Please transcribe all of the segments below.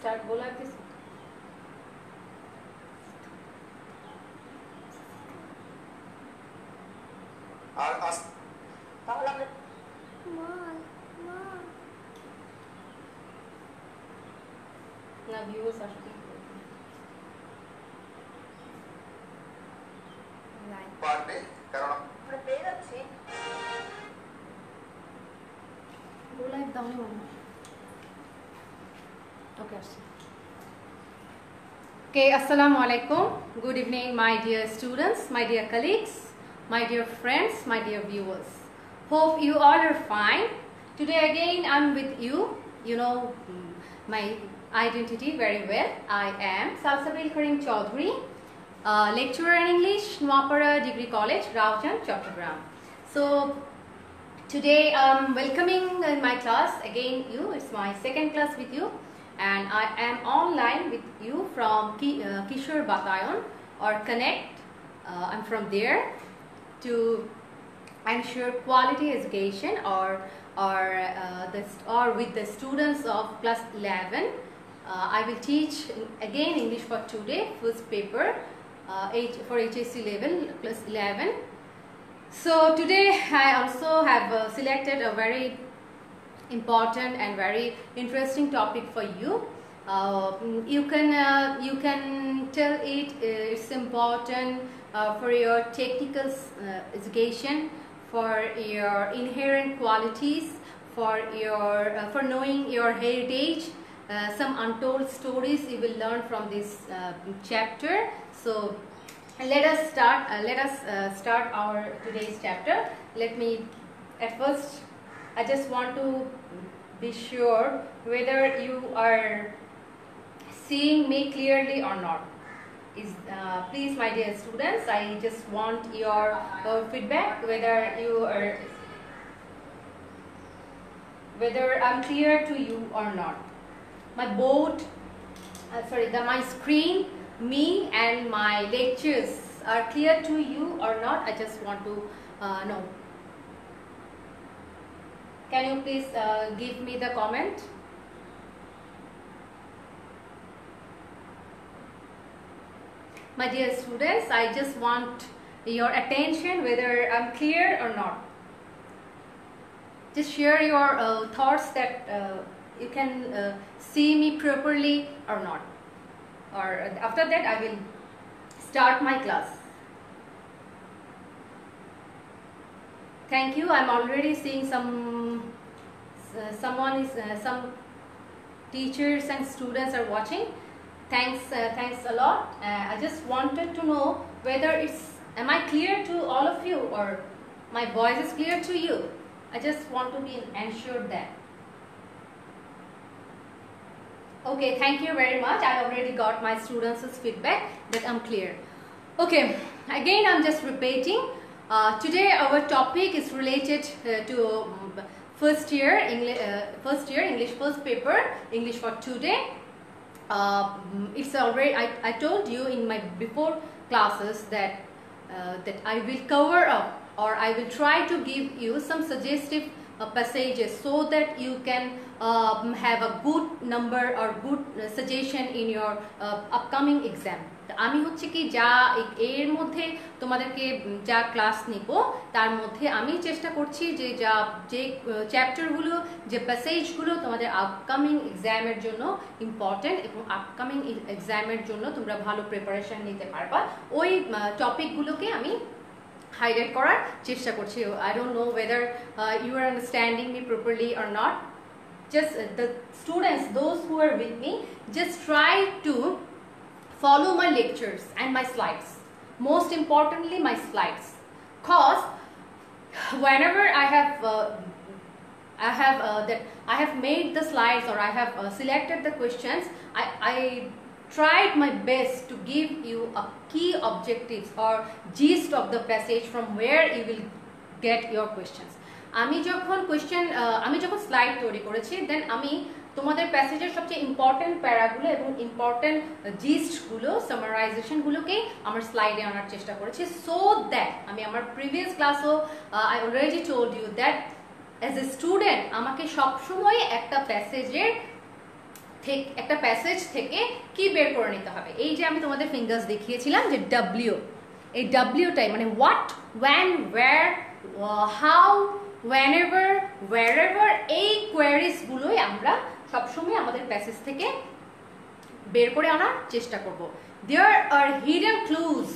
Start বলা কিছু আর তাহলে আমরা না ভিউয়ার্স আসলে পারবে কারণ আমরা পেয়ে যাচ্ছি গোলাপ দাও না ওকে আসছে Okay, assalamu alaikum. Good evening, my dear students, my dear colleagues, my dear friends, my dear viewers. Hope you all are fine. Today again I'm with you. You know my identity very well. I am Salsabil Karim Chaudhary, lecturer in English, Nuapara Degree College, Raujan, Chattogram. So today I'm welcoming in my class again you. It's my second class with you. And I am online with you from Kishore Batayon or Connect. I'm from there to ensure quality education or with the students of class 11. I will teach again English for today, first paper for HSC level class 11. So today I also have selected a very important and very interesting topic for you. You can tell it's important for your technical education, for your inherent qualities, for knowing your heritage, some untold stories you will learn from this chapter. So let us start our today's chapter. Let me at first I just want to be sure whether you are seeing me clearly or not. Please, my dear students, I just want your feedback whether I'm clear to you or not. My board, my screen, me and my lectures are clear to you or not. I just want to know. Can you please give me the comment? My dear students, I just want your attention whether I'm clear or not. Just share your thoughts that you can see me properly or not. Or after that I will start my class. Thank you. I'm already seeing some teachers and students are watching. Thanks a lot. I just wanted to know whether am I clear to all of you or my voice is clear to you. I just want to be ensured that. Okay, thank you very much. I already got my students' feedback that I'm clear. Okay, again I'm just repeating. Today our topic is related to first year English first paper, English for today. It's already I told you in my before classes that I will cover up or I will try to give you some suggestive passages so that you can have a good number or good suggestion in your upcoming exam. আমি হচ্ছে কি যা এর মধ্যে তোমাদেরকে যা class নিব তার মধ্যে আমি চেষ্টা করছি যে যে চ্যাপ্টারগুলো যে প্যাসেজগুলো তোমাদের আপকামিং এক্সামের জন্য ইম্পর্টেন্ট এবং আপকামিং এক্সামের জন্য তোমরা ভালো প্রিপারেশন নিতে পারবা ওই টপিকগুলোকে আমি highlight করার চেষ্টা করছি. I don't know whether you are understanding me properly or not. Just the students, those who are with me, just try to follow my lectures and my slides. Most importantly, my slides, cause whenever I have made the slides or I have selected the questions, I tried my best to give you a key objectives or gist of the passage from where you will get your questions. আমি যখন slide তৈরি করেছি দেন আমি তোমাদের প্যাসেজের সবচেয়ে important প্যারাগুলো এবং important জিস্টগুলো সামারাইজেশনগুলোকে আমার স্লাইডে আনার চেষ্টা করেছি সো দ্যাট আমি আমার প্রিভিয়াস ক্লাসও I already told you that as a student আমাকে সবসময় একটা প্যাসেজের একটা প্যাসেজ থেকে কি বের করে নিতে হবে। এই যে আমি তোমাদের ফিঙ্গার্স দেখিয়েছিলাম যে ডাব্লিউ, এই ডাব্লিউটাই মানে what, when, where, how, whenever, wherever, এই কোয়ারিজগুলোই আমরা সবসময় আমাদের প্যাসেজ থেকে বের করে আনার চেষ্টা করব। There are hidden clues.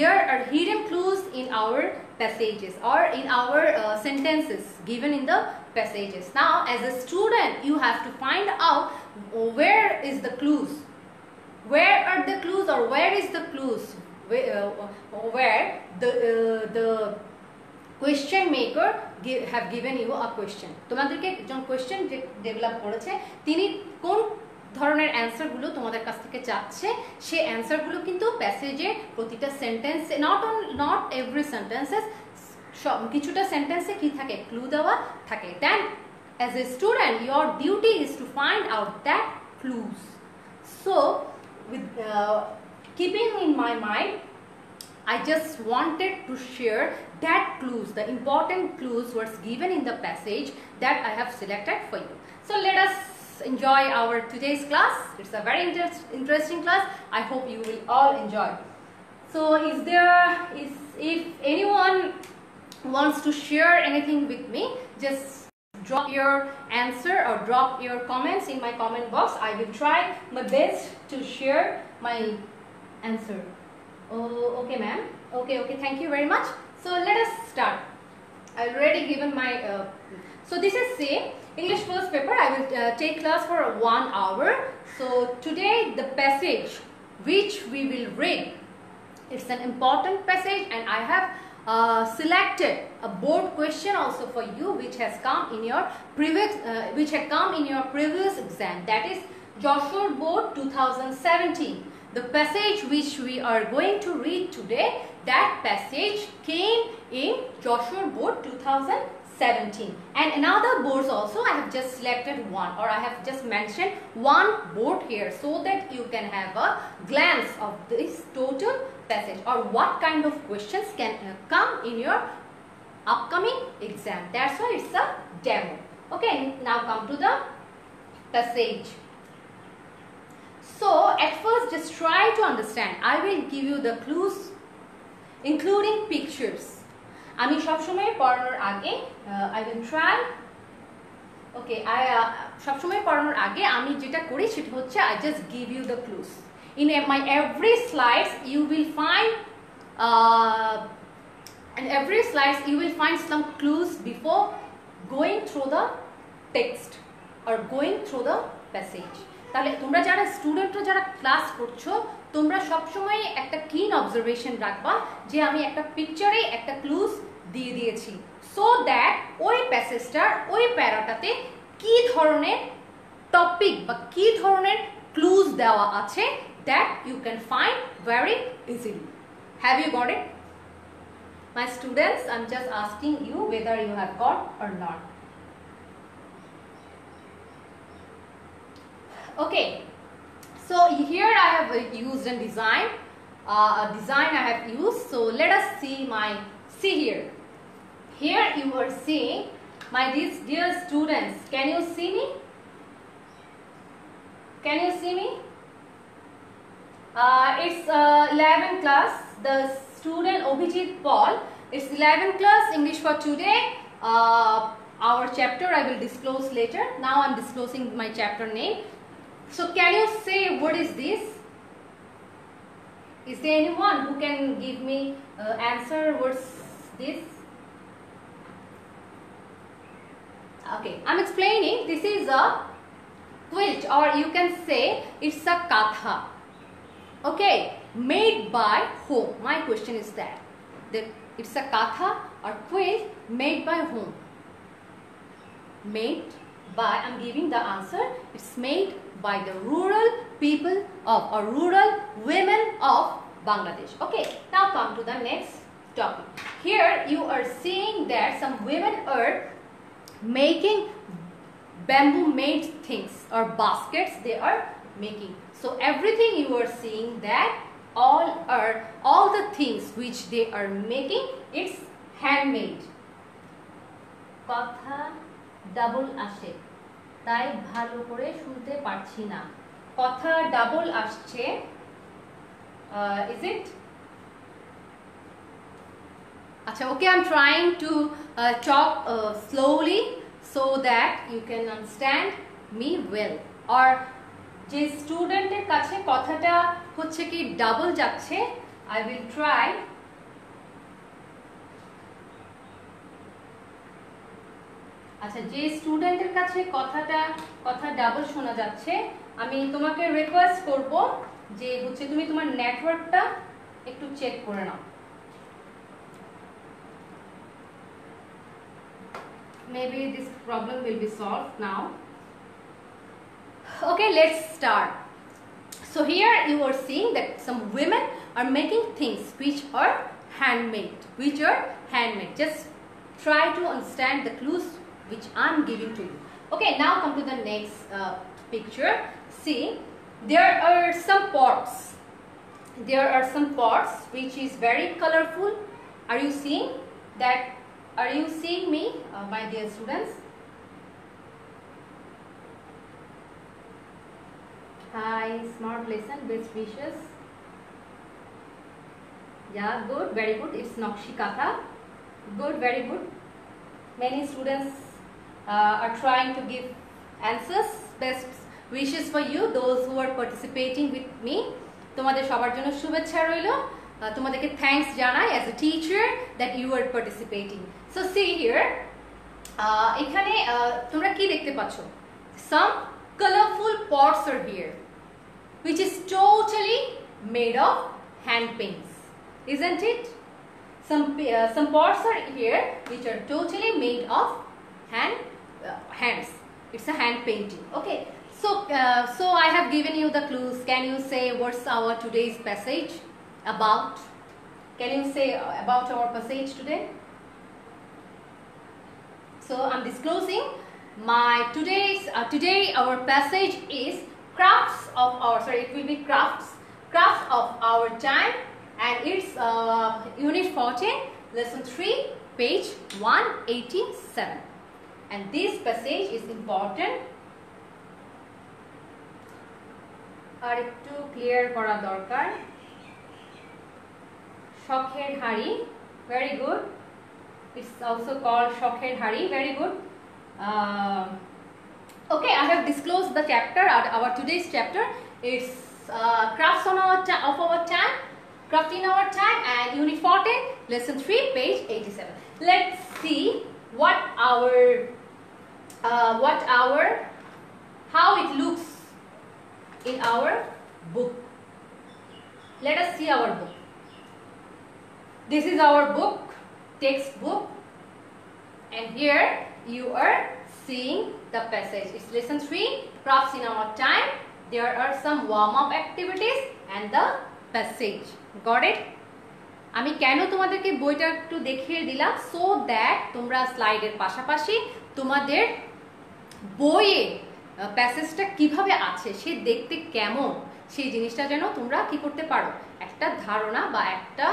There are hidden clues in our passages or in our sentences given in the passages. Now, as a student, you have to find out where is the clues. Where are the clues or where is the clues? Where the question maker have given you a question. তোমাদেরকে একজন question develop করেছে, তিনি কোন ধরনের অ্যান্সারগুলো তোমাদের কাছ থেকে চাচ্ছে, সেই অ্যান্সারগুলো কিন্তু প্যাসেজে প্রতিটা সেন্টেন্সে, নট এভরি সেন্টেন্সেস, সব কিছুটা সেন্টেন্সে কি থাকে, ক্লু দেওয়া থাকে। Then as a student your duty is to find out that clues. So with keeping in my mind, I just wanted to share that clues, the important clues was given in the passage that I have selected for you. So let us enjoy our today's class. It's a very interesting class. I hope you will all enjoy. So if anyone wants to share anything with me, just drop your answer or drop your comments in my comment box. I will try my best to share my answer. Oh, okay ma'am. Okay, thank you very much. So let us start. I already given my so this is say English first paper. I will take class for 1 hour. So today the passage which we will read, it's an important passage, and I have selected a board question also for you which has come in your previous exam, that is Joshua Board 2017. The passage which we are going to read today, that passage came in Joshua Board 2017. And another boards also I have just selected one, or I have just mentioned one board here so that you can have a glance of this total passage or what kind of questions can come in your upcoming exam. That's why it's a demo. Okay, now come to the passage. So at first just try to understand. I will give you the clues including pictures. আমি সবসময় পড়ানোর আগে I will try. Okay, সবসময় পড়ানোর আগে আমি যেটা করি সেটা হচ্ছে I just give you the clues. In my every slides you will find some clues before going through the text or going through the passage. তাহলে তোমরা যারা স্টুডেন্টরা যারা ক্লাস করছো, তোমরা সবসময় একটা ক্লিন অবজারভেশন রাখবা যে আমি একটা পিকচারে একটা ক্লুজ দিয়ে দিয়েছি, সো দ্যাট ওই প্যাসেজটার ওই প্যারাটাতে কি ধরনের টপিক বা কি ধরনের ক্লুজ দেওয়া আছে, that you can find very easily. Have you got it? My students, I am just asking you whether you have got or not. Okay, so here I have used a design I have used. So let us see here you are seeing my dear students. Can you see me? It's 11th class, the student Obhijit Paul. It's 11th class English for today. Our chapter I will disclose later. Now I'm disclosing my chapter name. So can you say what is this? Is there anyone who can give me answer what's this? Okay, I'm explaining. This is a quilt, or you can say it's a katha. Okay, made by whom? My question is that it's a katha or quilt made by whom? Made by, I'm giving the answer, it's made by the rural people of or rural women of Bangladesh. Okay, now come to the next topic. Here you are seeing that some women are making bamboo made things or baskets they are making. So everything you are seeing that all the things which they are making, it's handmade. Katha double ashe. তাই ভালো করে শুনতে পারছি না। কথা double আসছে, is it? Acha, okay, I'm trying to talk slowly so that you can understand me well. Or যে স্টুডেন্টের কাছে কথাটা হচ্ছে কি ডাবল যাচ্ছে, I will try আচ্ছা যে স্টুডেন্টের কাছে কথা ডাবল শোনা যাচ্ছে, আমি তোমাকে রিকোয়েস্ট করব যে হচ্ছে তুমি তোমার নেটওয়ার্কটা একটু চেক করে নাও। Maybe this problem will be solved now. Okay, let's start. So here you are seeing that some women are making things which are handmade. Just try to understand the clues which I'm giving to you. Okay, now come to the next picture. See, there are some pots. Which is very colorful. Are you seeing that? Are you seeing me, my dear students? Hi, smart lesson, best wishes. Yeah, good, very good. It's Nakshikatha. Good, very good. Many students are trying to give answers. Best wishes for you, those who are participating with me. তোমাদের সবার জন্য শুভেচ্ছা রইলো। তোমাদেরকে thanks জানাই as a teacher that you are participating. So see here, এখানে তোমরা কি দেখতে পাচ্ছ? Some colorful pots are here, which is totally made of hand paints, isn't it? Some pots are here which are totally made of hands. It's a hand painting. Okay, so I have given you the clues. Can you say what's our today's passage about? Can you say about our passage today? So I'm disclosing my today our passage is crafts of our time, and it's unit 14, lesson 3, page 187. And this passage is important. আর একটু clear করা দরকার। শখের হাড়ি, very good. It's also called শখের হাড়ি, very good. Okay, I have disclosed the chapter. Our today's chapter is crafts of our time, craft in our time, and unit 14, lesson 3, page 87. Let's see how it looks in our book. Let us see our book. This is our book, textbook, and here you are seeing the passage. It's lesson 3, crafts in our time. There are some warm-up activities and the passage. Got it? আমি কেন তোমাদেরকে বইটা একটু দেখিয়ে দিলাম, so that তোমরা স্লাইডের পাশাপাশি তোমাদের বইয়ে প্যাসেজটা কিভাবে আছে, সে দেখতে কেমন, সেই জিনিসটা যেন তোমরা কি করতে পারো, একটা ধারণা বা একটা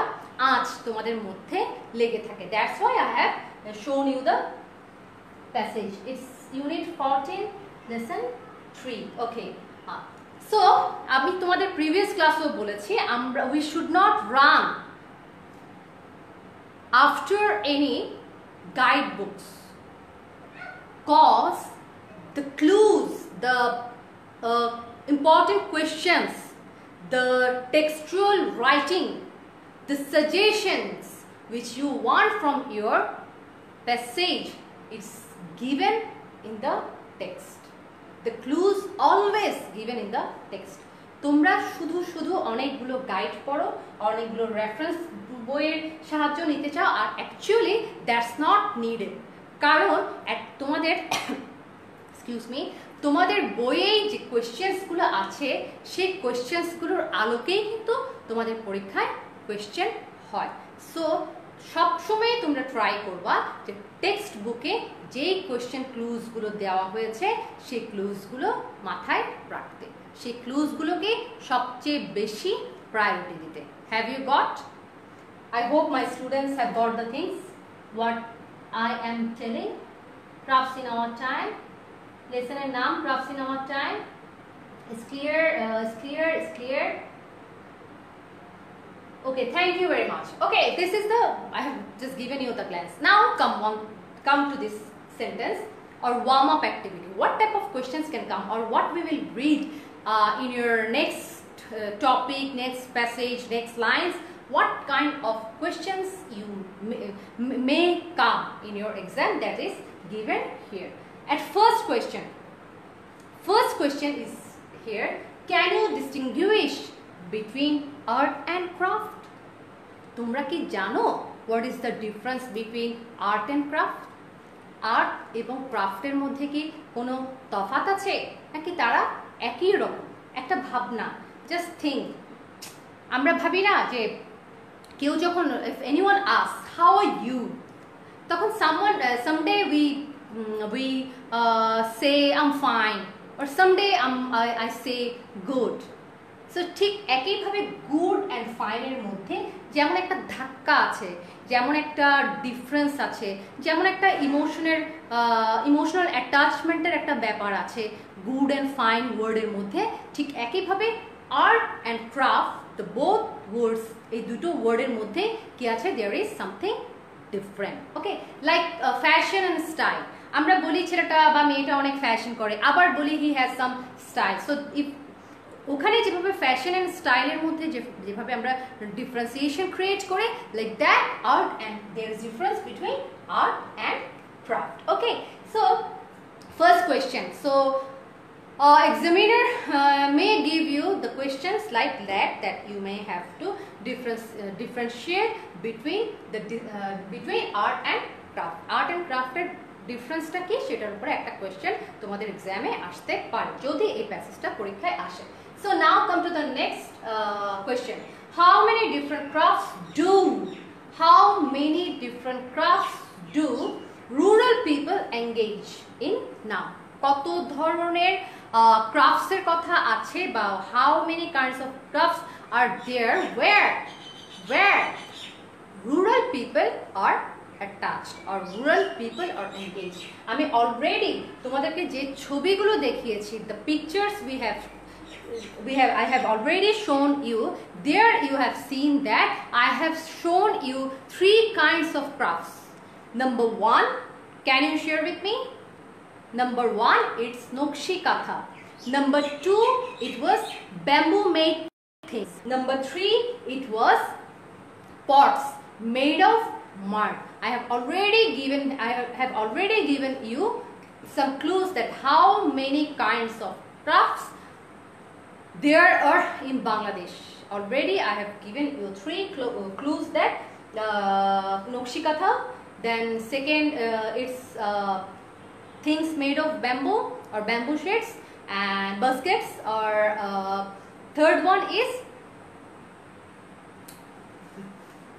আঁচ তোমাদের মধ্যে লেগে থাকে। That's why I have shown you the passage. It's unit 14, lesson 3. Okay. So আমি তোমাদের প্রিভিয়াস ক্লাসেও বলেছি we should not run after any guidebooks, cause the clues, the important questions, the textual writing, the suggestions which you want from your passage, it's given in the text. The clues always given in the text. তোমরা শুধু অনেকগুলো guide পড়ো, অনেকগুলো reference বইয়ের সাহায্য নিতে চাও, আর actually that's not needed. কারণ তোমাদের তোমাদের বইয়েই যে কোয়েশ্চেন্সগুলো আছে, সেই কোয়েশ্চেন্সগুলোর আলোকেই কিন্তু তোমাদের পরীক্ষায় কোয়েশ্চেন হয়। সো সবসময় তোমরা ট্রাই করবা যে টেক্সট বুকে যেই কোয়েশ্চেন ক্লুজগুলো দেওয়া হয়েছে সেই ক্লুজগুলো মাথায় রাখতে, সেই ক্লুজগুলোকে সবচেয়ে বেশি প্রায়োরিটি দিতে। Have you got? I hope my students have got the things what I am telling. Crafts in our time, লেসনের নাম crafts in our time is clear. Okay, thank you very much. Okay, this is the, I have just given you the glance. Now come to this sentence or warm up activity. What type of questions can come, or what we will read in your next topic, next passage, next lines? What kind of questions you may come in your exam, that is given here. At first question is here, can you distinguish between art and craft? তোমরা কি জানো what is the difference between art and craft? Art এবং ক্রাফটের মধ্যে কি কোনো তফাৎ আছে নাকি তারা একই রকম? একটা ভাবনা, জাস্ট থিঙ্ক। আমরা ভাবি না যে কেউ যখন if anyone asks how are you, তখন someday we say I'm fine, or someday I say good. So ঠিক একইভাবে গুড অ্যান্ড ফাইনের মধ্যে যেমন একটা ধাক্কা আছে, যেমন একটা ডিফারেন্স আছে, যেমন একটা ইমোশনাল অ্যাটাচমেন্টের একটা ব্যাপার আছে গুড অ্যান্ড ফাইন ওয়ার্ডের মধ্যে, ঠিক একইভাবে art and craft, the both words, এই দুটো ওয়ার্ডের মধ্যে কি আছে, there is something different. Okay, like fashion and style. আমরা বলি ছেলেটা বা মেয়েটা অনেক ফ্যাশন করে, আবার বলি he has some style. So if ওখানে যেভাবে ফ্যাশন অ্যান্ড স্টাইলের মধ্যে যেভাবে আমরা ডিফারেন্সিয়েশন ক্রিয়েট করে, like that art and there is difference between art and craft. Okay, so first question, so examiner may give you the questions like that you may have to differentiate between art and craft. Art and craft এর ডিফারেন্সটা কি সেটার উপরে একটা question তোমাদের এক্সামে আসতে পারে যদি এই প্যাসেজটা পরীক্ষায় আসে। So now come to the next question. How many different crafts do rural people engage in now? কত ধরনের crafts এর কথা আছে, বা how many kinds of crafts are there where rural people are attached or rural people are engaged? আমি already তোমাদেরকে যে ছবিগুলো দেখিয়েছি, the pictures I have already shown you. There you have seen that I have shown you 3 kinds of crafts. Number 1, can you share with me? Number 1, it's Nokshi Katha. Number 2, it was bamboo made things. Number 3, it was pots made of mud. I have already given you some clues that how many kinds of crafts there are in Bangladesh. Already I have given you 3 clues that Nokshi Katha, then second it's things made of bamboo or bamboo shades and baskets, or third one is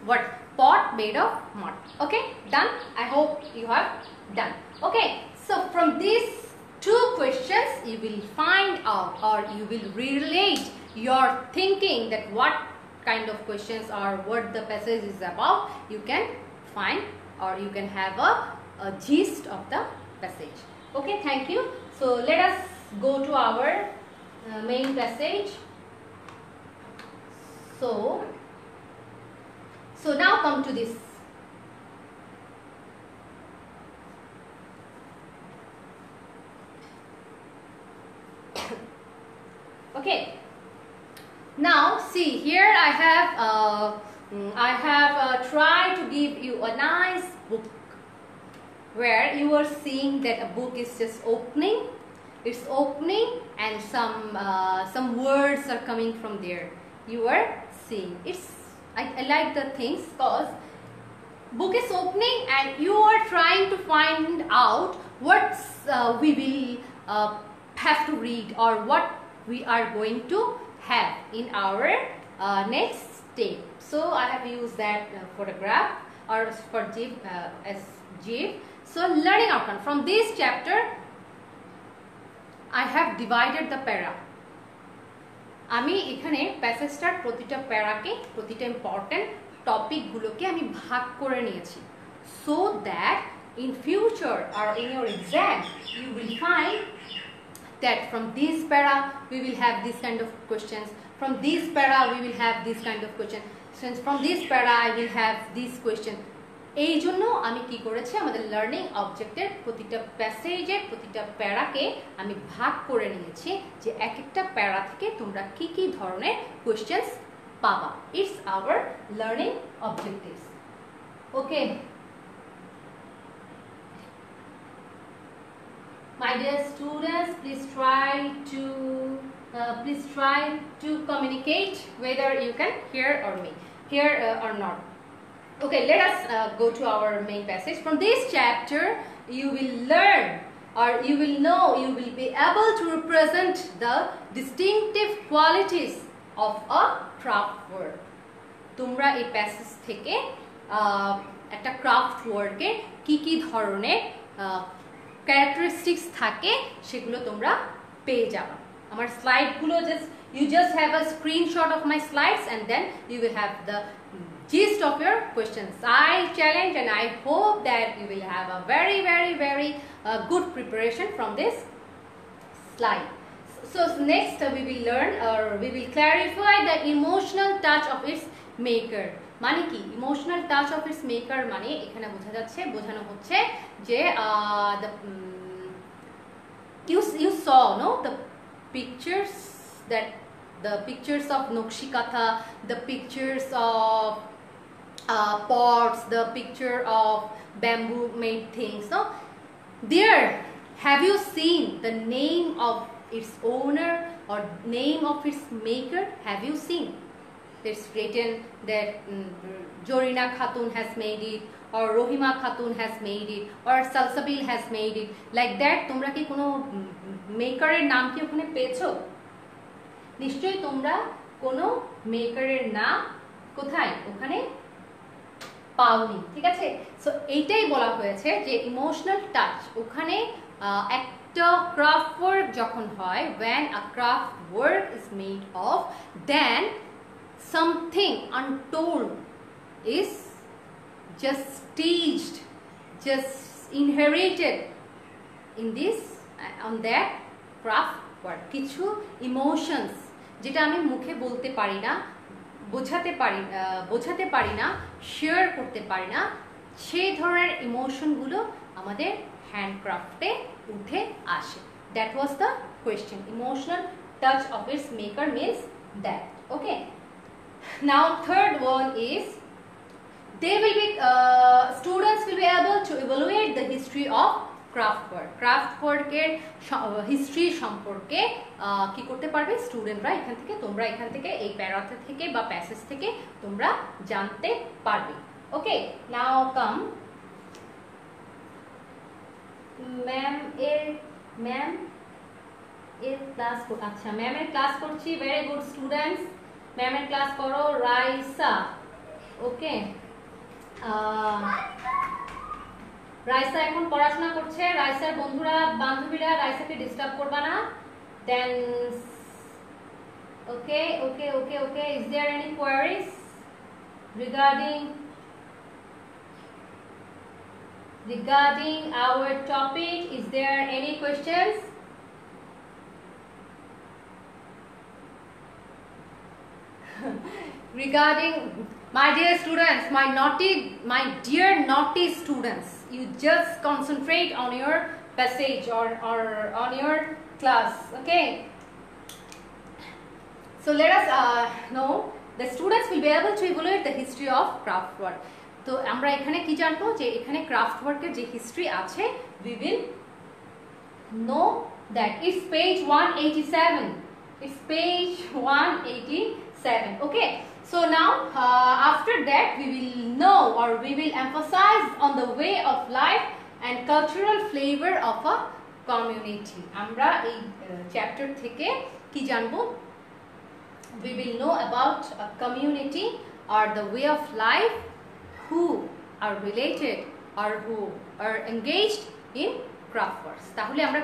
what, pot made of mud. Okay, done? I hope you have done. Okay, so from these 2 questions you will find out, or you will relate your thinking that what kind of questions or what the passage is about. You can find, or you can have a gist of the passage. Okay, thank you. So let us go to our main passage. So now come to this. Okay, now see here I have tried to give you a nice book where you are seeing that a book is just opening. It's opening and some words are coming from there. You are seeing it's I like the things because book is opening and you are trying to find out what we will have to read, or what we are going to have in our next step. So I have used that photograph or for as GIF. So learning outcome from this chapter I have divided the para. আমি এখানে প্যাসেজটার প্রতিটা প্যারাকে, প্রতিটা important টপিকগুলোকে আমি ভাগ করে নিয়েছি, so that in future or in your exam you will find that from this para we will have this kind of questions, from this para we will have this kind of question, since from this para I will have this question. এই জন্য আমি কি করেছি, আমাদের learning অবজেক্টের প্রতিটা প্যাসেজের প্রতিটা প্যারাকে আমি ভাগ করে নিয়েছি যে এক একটা প্যারা থেকে তোমরা কি কি ধরনের কোয়েশ্চেন্স পাবা. It's our learning objectives. Okay my dear students, please try to communicate whether you can hear or not. Okay, let us go to our main passage. From this chapter you will learn, or you will know, you will be able to represent the distinctive qualities of a craft work. তোমরা এই passage থেকে একটা craft ওয়ার্কের কি কি ধরনের characteristics থাকে সেগুলো তোমরা পেয়ে যাবে. আমার স্লাইডগুলো you just have a screenshot of my slides and then you will have the gist of your questions. I challenge and I hope that you will have a very good preparation from this slide. So next we will learn, or we will clarify the emotional touch of its maker. মানে কি emotional touch of its maker? মানে এখানে বোঝানো হচ্ছে যে you saw the pictures, that the pictures of Nokshikatha, the pictures of pots, the picture of bamboo made things. No, there have you seen the name of its owner or name of its maker? Have you seen? It's written that Jorina Khatun has made it, or Rohima Khatun has made it, or Salsabil has made it. Like that, তোমরা কি কোনো মেকারের নাম কি ওখানে পেয়েছো? নিশ্চয়ই তোমরা কোনো মেকারের নাম কোথায় ওখানে পাওনি, ঠিক আছে? সো এইটাই বলা হয়েছে যে ইমোশনাল টাচ ওখানে একটা ক্রাফট ওয়ার্ক যখন হয়, when a craft work is made of, then something untold is just staged, just inherited in this on that craft work. কিছু ইমোশনস যেটা আমি মুখে বলতে পারি না, বোঝাতে পারি না, শেয়ার করতে পারি না, সেই ধরনের ইমোশনগুলো আমাদের হ্যান্ডক্রাফটে উঠে আসে. That was the question. Emotional touch of its maker means that. Okay, now third one is they will be students will be able to evaluate the history of craft work. Craft work এর history সম্পর্কে কি করতে পারবে স্টুডেন্টরা? এখান থেকে তোমরা এখান থেকে এই প্যারাতে থেকে বা প্যাসেজ থেকে তোমরা জানতে পারবে. ওকে, নাও কাম ম্যাম এর ক্লাস, আচ্ছা ম্যামের ক্লাস করছি. ভেরি গুড স্টুডেন্টস, ম্যামের ক্লাস করো. রাইসা, ওকে, রাইসা এখন পড়াশোনা করছে. রাইসার বন্ধুরা বান্ধবীরা রাইসাকে ডিস্টার্ব করবা না. Then okay okay okay okay is there any queries regarding our topic? Is there any questions? Regarding, my dear students, my dear naughty students, you just concentrate on your passage or on your class. Okay, so let us know the students will be able to evaluate the history of craft work. তো আমরা এখানে কি জানবো যে এখানে craft ওয়ার্কের যে history আছে, we will know that it's page 187. It's page 187. Okay, so now after that we will know, or we will emphasize on the way of life and cultural flavor of a community. আমরা এই chapter থেকে কি জানবো? We will know about a community or the way of life who are related or who are engaged in craft works. তাহলে আমরা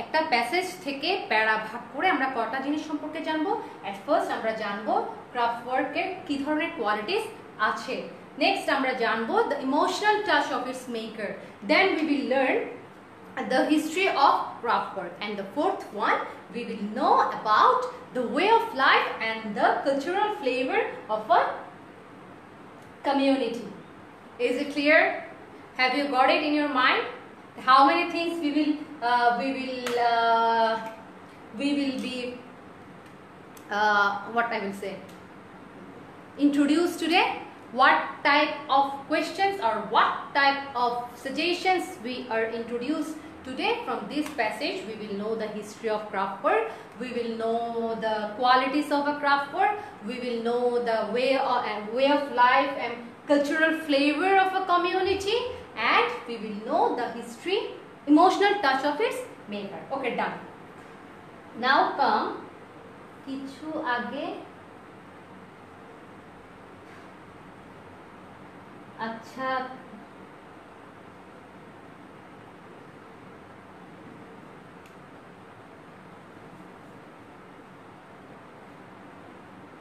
একটা passage থেকে প্যারা ভাগ করে আমরা কটা জিনিস সম্পর্কে জানবো? এট ফার্স্ট আমরা জানবো ক্রাফট ওয়ার্কের কি ধরনের কোয়ালিটিস আছে, Next আমরা জানবো the emotional touch of its maker. Then we will learn the history of craft work, and the fourth one we will know about the way of life and the cultural flavor of a community. Is it clear? Have you got it in your mind? How many things we will be what I will say introduced today? What type of questions or what type of suggestions we are introduced today from this passage? We will know the history of craft work, we will know the qualities of a craft work, we will know the way of life and cultural flavor of a community, and we will know the history, emotional touch of its maker. Okay, done. Now come kichu age আচ্ছা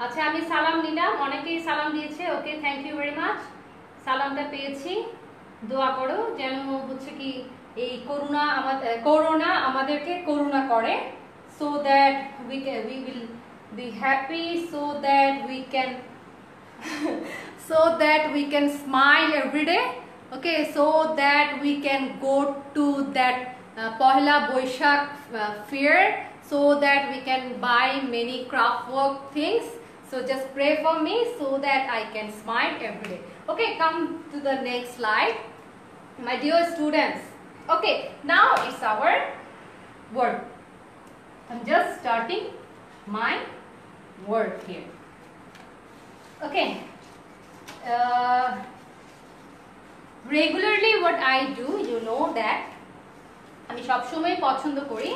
আচ্ছা আমি সালাম নিলাম, অনেকেই সালাম দিয়েছে। ওকে, thank you very much. সালামটা পেয়েছি, দোয়া করো যেন হচ্ছে কি এই করোনা আমাদেরকে করুণা করে, so that we will be happy, so that we can smile every day. Okay, so that we can go to that Pohla Boishakh fair, so that we can buy many craft work things. So just pray for me so that I can smile every day. Okay, come to the next slide, my dear students. Okay, now it's our word. I'm just starting my word here. Okay, regularly what I do, you know that আমি সব সময় পছন্দ করি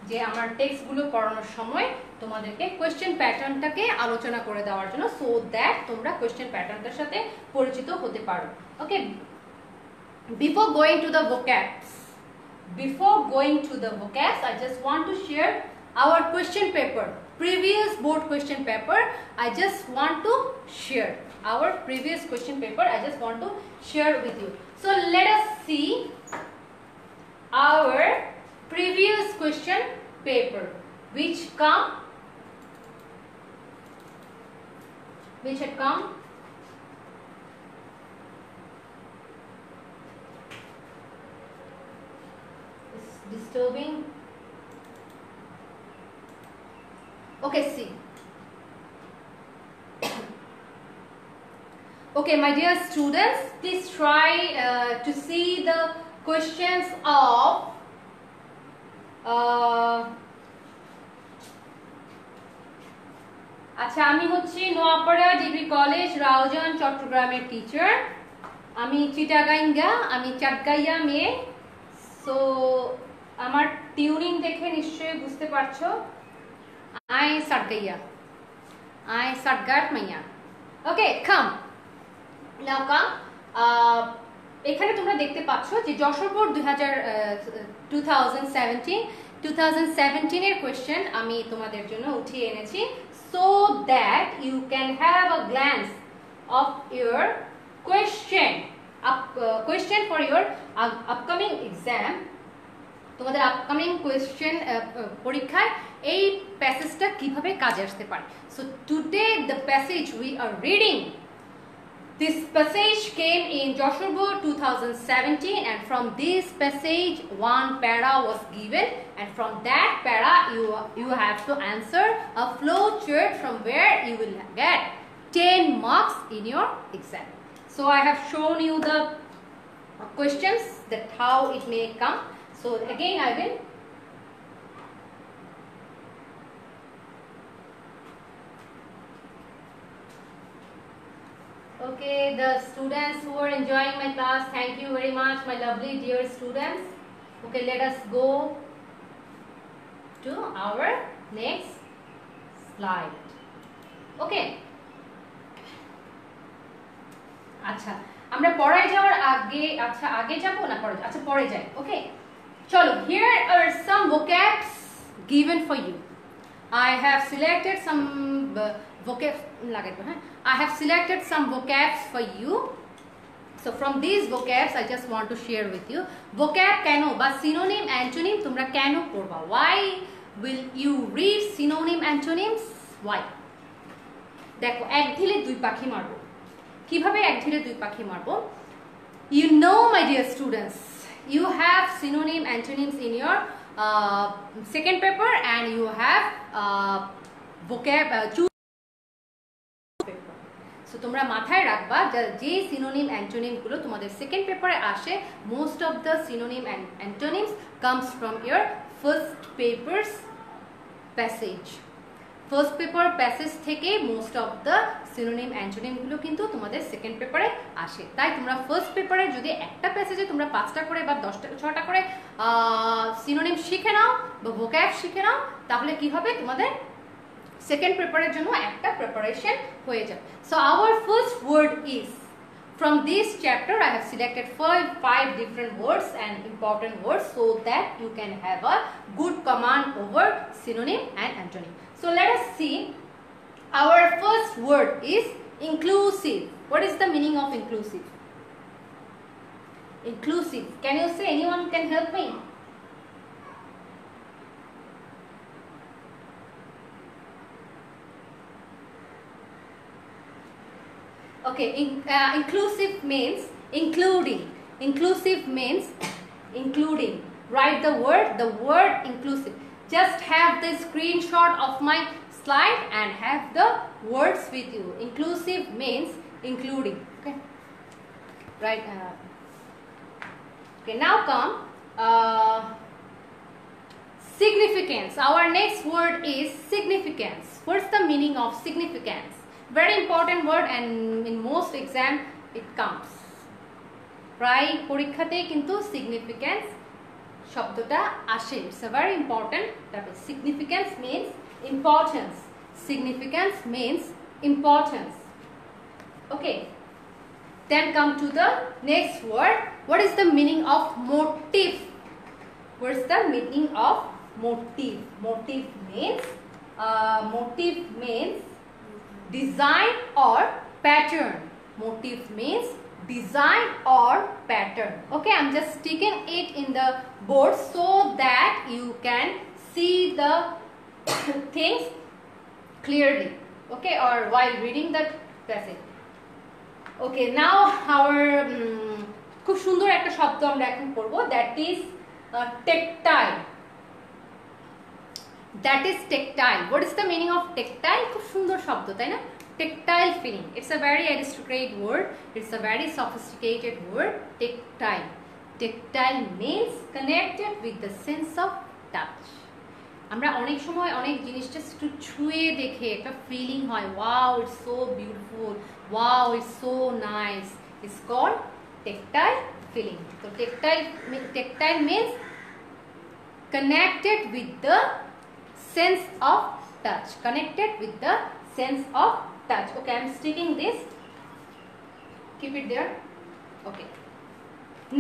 যে আমার টেক্সটগুলো পড়ানোর সময় তোমাদেরকে কোয়েশ্চেন প্যাটার্নটাকে আলোচনা করে দেওয়ার জন্য, সো দ্যাট তোমরা কোয়েশ্চেন প্যাটার্নটার সাথে পরিচিত হতে পারো। Okay, before going to the vocabs, I just want to share our question paper, previous board question paper. I just want to share our previous question paper. I just want to share with you. So let us see our previous question paper, which had come it's disturbing. Okay, see. Okay, my dear students, please try to see the questions of আচ্ছা আমি হচ্ছি Noapara degree college Raozan চট্টগ্রামের teacher. আমি চিটাগাঙ্গা, আমি চাটগাইয়া মেয়ে। So আমার tuning দেখে নিশ্চয়ই বুঝতে পারছো আই সাটগাট মাইয়া। ওকে, কাম নাও কাম। এখানে তোমরা দেখতে পাচ্ছ যে যশোর বোর্ড 2017 এর কোয়েশ্চেন আমি তোমাদের জন্য উঠিয়ে এনেছি, so that you can have a glance of your question for your upcoming exam. তোমাদের আপকামিং কোয়েশ্চেন পরীক্ষায় এই প্যাসেজটা কিভাবে কাজে আসতে পারে। So today the passage we are reading, this passage came in Joshua Board 2017, and from this passage one para was given, and from that para you have to answer a flow chart from where you will get 10 marks in your exam. So I have shown you the questions, that how it may come. So again I will okay, the students who are enjoying my class, thank you very much, my lovely dear students. Okay, let us go to our next slide. Okay, আচ্ছা আমরা পড়ায় যাওয়ার আগে আগে যাব না পরে যাই। ওকে চলো, here are some vocabs given for you. I have selected some vocabs I have selected some vocabs for you. So from these vocabs I just want to share with you. Vocab কেন বা synonym antonym তোমরা কেন পড়বা? Why will you read synonym antonyms? Why? দেখো এক ঢিলে দুই পাখি মারবো। কিভাবে এক ঢিলে দুই পাখি মারবো? You know, my dear students, you have synonym antonyms in your second paper and you have vocab So তোমরা মাথায় রাখবা যে সিনোনিম অ্যান্টোনিম গুলো তোমাদের সেকেন্ড পেপারে আসে, most of the synonym antonyms comes from your first papers passage. First paper passage থেকে most of the synonym antonym গুলো কিন্তু তোমাদের সেকেন্ড পেপারে আসে। তাই তোমরা ফার্স্ট পেপারে যদি একটা প্যাসেজে তোমরা 5টা করে বা 6টা করে সিনোনিম শিখে নাও বা ভোক্যাব শিখে নাও, তাহলে কি হবে তোমাদের সেকেন্ড পেপারের জন্য একটা প্রিপারেশন হয়ে যাবে। So our first word is, from this chapter I have selected five different words and important words so that you can have a good command over synonym and antonym. So let us see. Our first word is inclusive. What is the meaning of inclusive? Inclusive. Can you say? Anyone can help me? Okay, inclusive means including. Inclusive means including. Write the word inclusive. Just have the screenshot of my slide and have the words with you. Inclusive means including. Okay, right. Okay, now come significance. Our next word is significance. What's the meaning of significance? Very important word and in most exam it comes. প্রায় পরীক্ষাতে কিন্তু significance শব্দটা আসে. It's a very important topic. Significance means importance. Significance means importance. Okay. Then come to the next word. What is the meaning of motive? What is the meaning of motive? Motive means design or pattern. Motive means design or pattern. Okay, I'm just sticking it in the board so that you can see the things clearly. Okay, or while reading the passage. Okay, now our খুব সুন্দর একটা শব্দ আমরা এখন পড়ব, that is tactile. That is tactile. What is the meaning of tactile? খুব সুন্দর শব্দ, তাই না? Tactile feeling. It's a very aristocratic word. It's a very sophisticated word. Tactile. Tactile means connected with the sense of touch. আমরা অনেক সময় অনেক জিনিসটা একটু ছুঁয়ে দেখে একটা ফিলিং হয়, wow, it's so beautiful, wow, it's so nice. It's called tactile feeling. So tactile means connected with the sense of touch. Connected with the sense of touch. Okay, I'm sticking this. Keep it there. Okay.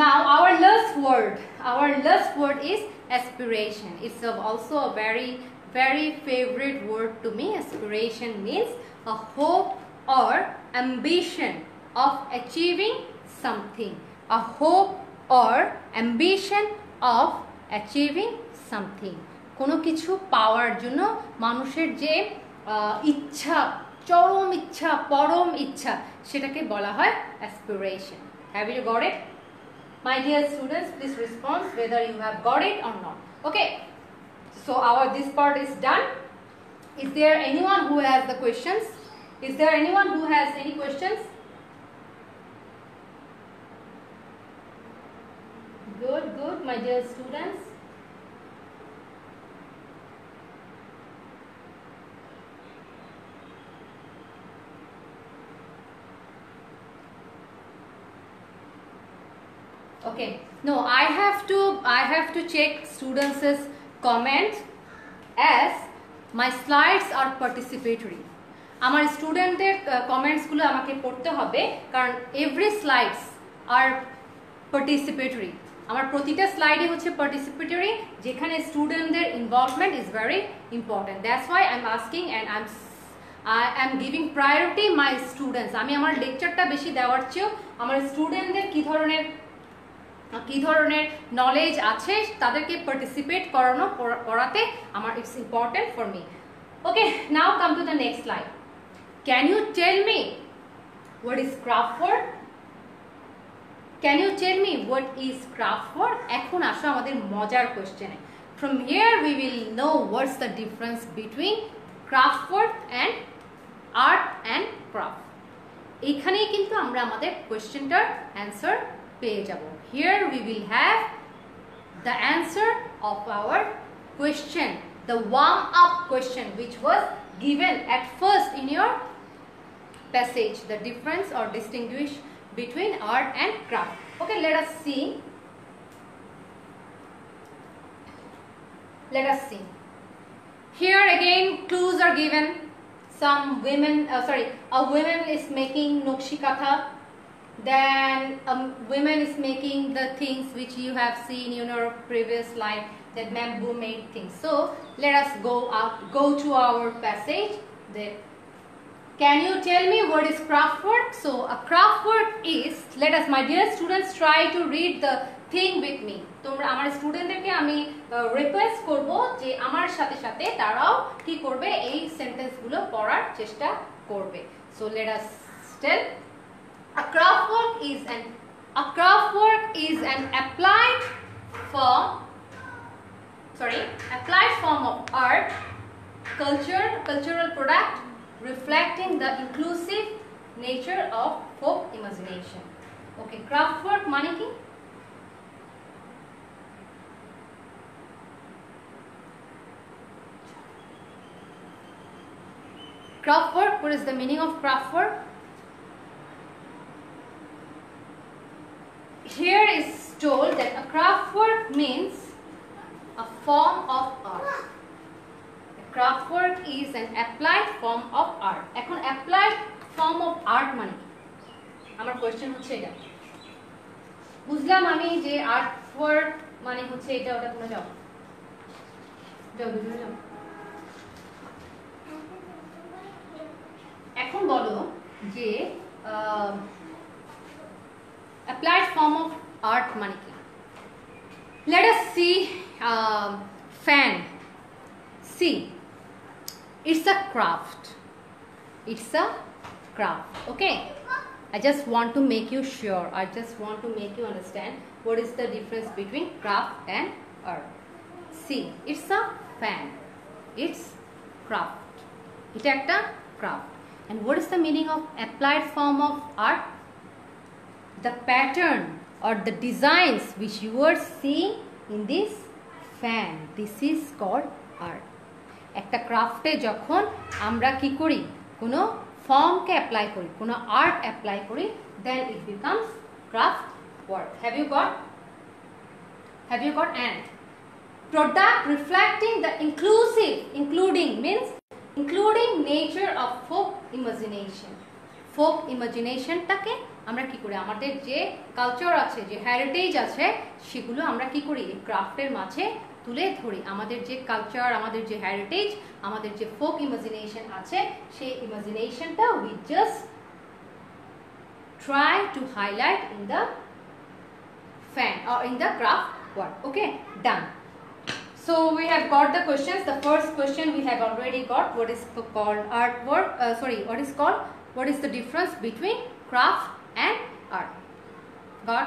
Now our last word is aspiration. It's also a very favorite word to me. Aspiration means a hope or ambition of achieving something. A hope or ambition of achieving something. কোনো কিছু পাওয়ার জন্য মানুষের যে ইচ্ছা, চরম ইচ্ছা, পরম ইচ্ছা, সেটাকে বলা হয় aspiration. Have you got it? My dear students, please respond whether you have got it or not. Okay, so this part is done. Is there anyone who has the questions? Is there anyone who has any questions? Good, my dear students. Okay, no, I have to check students' comment as my slides are participatory. আমার স্টুডেন্টের কমেন্টসগুলো আমাকে পড়তে হবে, কারণ every slides আর participatory. আমার প্রতিটা স্লাইডে হচ্ছে পার্টিসিপেটরি, যেখানে স্টুডেন্টদের involvement is very important. That's why I am asking and I am giving priority my students. আমি আমার লেকচারটা বেশি দেওয়ার চেয়েও আমার স্টুডেন্টদের কি ধরনের নলেজ আছে তাদেরকে পার্টিসিপেট করাতে আমার it's important for me. Okay, now come to the next slide. Can you tell me what is craft work? Can you tell me what is craft work? এখন আসো আমাদের মজার কোয়েশ্চেনে। From here we will know what's the difference between craft work and art and craft. এখানেই কিন্তু আমরা আমাদের কোয়েশ্চেনটার answer পেয়ে যাব। Here we will have the answer of our question, the warm up question which was given at first in your passage, the difference or distinguish between art and craft. Okay, let us see. Let us see. Here again clues are given. Some women, a woman is making nokshikatha. Then a woman is making the things which you have seen in your previous slide, that bamboo made things. So let us go to our passage. Can you tell me what is craft work? So a craft work is, let us, my dear students, try to read the thing with me. তোমরা আমার স্টুডেন্টদেরকে আমি request করব যে আমার সাথে সাথে তারাও কি করবে, এই সেন্টেন্সগুলো পড়ার চেষ্টা করবে। So let us tell. A craft work is an applied form of art, cultural product reflecting the inclusive nature of folk imagination. Okay, craft work মানে কি? Craft work, what is the meaning of craft work? Here is told that a craft work means a form of art. A craft work is an applied form of art. এখন applied form of art মানে কি? আমার question হচ্ছে এটা। বুঝলাম আমি যে art work মানে হচ্ছে এটা, ওটা তোমরা যাও যাও। এখন বলো যে applied form of art মানে কি? Let us see fan. See, it's a craft. Okay, I just want to make you sure, I just want to make you understand what is the difference between craft and art. See, it's a fan, it's craft, এটা একটা craft. And what is the meaning of applied form of art? The pattern or the designs which you are seeing in this fan, this is called art. একটা ক্রাফটে যখন আমরা কি করি, কোনো ফর্মকে apply করি, কোনো আর্ট অ্যাপ্লাই করি, then it becomes craft work. Have you got? And product reflecting the including means including nature of folk imagination. folk imaginationটাকে আমরা কি করি, আমাদের যে কালচার আছে, যে হেরিটেজ আছে, সেগুলো আমরা কি করি, ক্রাফটের মাঝে তুলে ধরি। আমাদের যে কালচার, আমাদের যে হেরিটেজ, আমাদের যে ফোক ইমাজিনেশন আছে, সেই ইমাজিনেশনটা we just try to highlight in the fan or in the craft work. Okay, done. So we have got the questions. The first question we have already got, what is called artwork, what is the difference between craft and art? Got?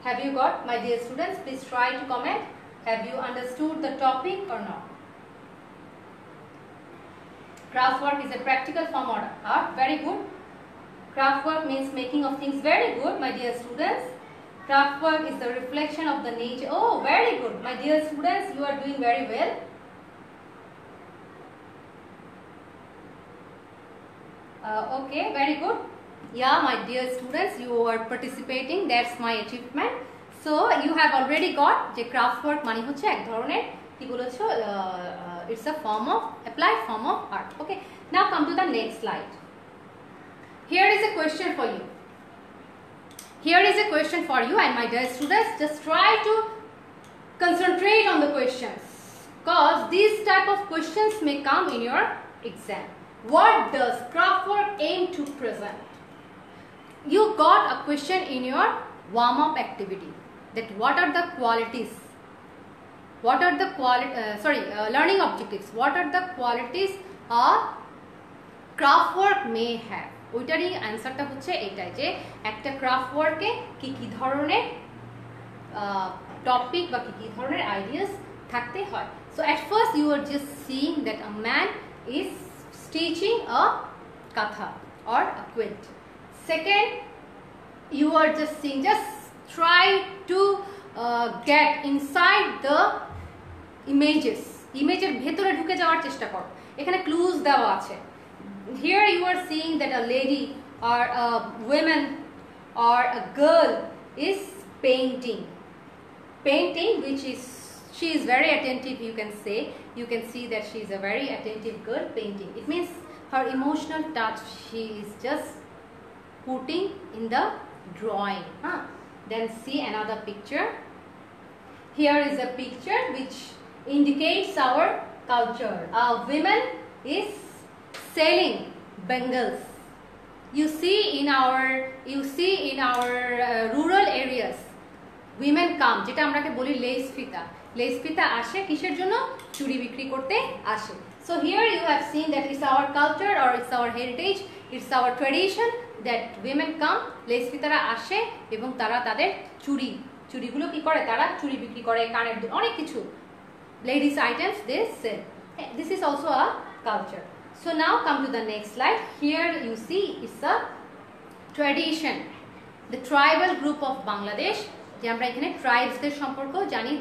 Have you got, my dear students? Please try to comment. Have you understood the topic or not? Craft work is a practical form of art. Very good. Craft work means making of things. Very good, my dear students. Craft work is the reflection of the nature. Oh, very good, my dear students, you are doing very well. Okay, very good. Yeah, my dear students, you are participating. That's my achievement. So you have already got যে craft work মানে হচ্ছে এক ধরনের কি বলেছো, it's a form of applied form of art. Okay, now come to the next slide. Here is a question for you. Here is a question for you, and my dear students, just try to concentrate on the questions, because these type of questions may come in your exam. What does craft work aim to present? you got a question in your warm-up activity that what are the qualities, what are the learning objectives, what are the qualities a craft work may have. ওইটারই অ্যান্সারটা হচ্ছে এটাই যে একটা craft ওয়ার্কে কি কি ধরনের topic বা কি কি ধরনের আইডিয়াস থাকতে হয়. So at first you are just seeing that a man is stitching a katha or a quilt. Second, you are just seeing, just try to get inside the images. ইমেজের ভেতরে ঢুকে যাওয়ার চেষ্টা করো. এখানে ক্লুজ দেওয়া আছে. Here you are seeing that a lady or a woman or a girl is painting, which is, she is very attentive. You can see that she is a very attentive girl painting. It means her emotional touch she is just putting in the drawing. Then see another picture. Here is a picture which indicates our culture. A woman is selling bangles. You see in our rural areas, women come, যেটা আমরাকে বলি less ফিতা আসে কিসের জন্য? চুড়ি বিক্রি করতে আসে. So here you have seen that it's our culture or it's our heritage, it's our tradition that women come, lace ফিতারা আসে এবং তারা তাদের চুড়িগুলো কি করে? তারা চুড়ি বিক্রি করে, কানের দুল, অনেক কিছু ladies items they sell. This is also a culture. So now come to the next slide. Here you see it's a tradition. The tribal group of Bangladesh, যে আমরা এখানে ট্রাইবসদের সম্পর্ক জানি,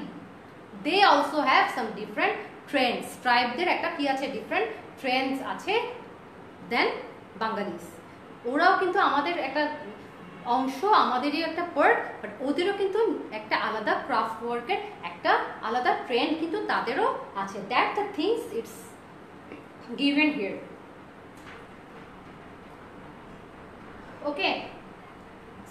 they also have some different trends. ট্রাইবদের একটা কি আছে? Different Trends আছে দেন বাঙালিস. ওরাও কিন্তু আমাদের একটা অংশ, আমাদেরই একটা পার্ট, বাট ওদেরও কিন্তু একটা আলাদা ক্রাফট ওয়ার্কের একটা আলাদা ট্রেন্ড কিন্তু তাদেরও আছে. That the things it's given here. Okay,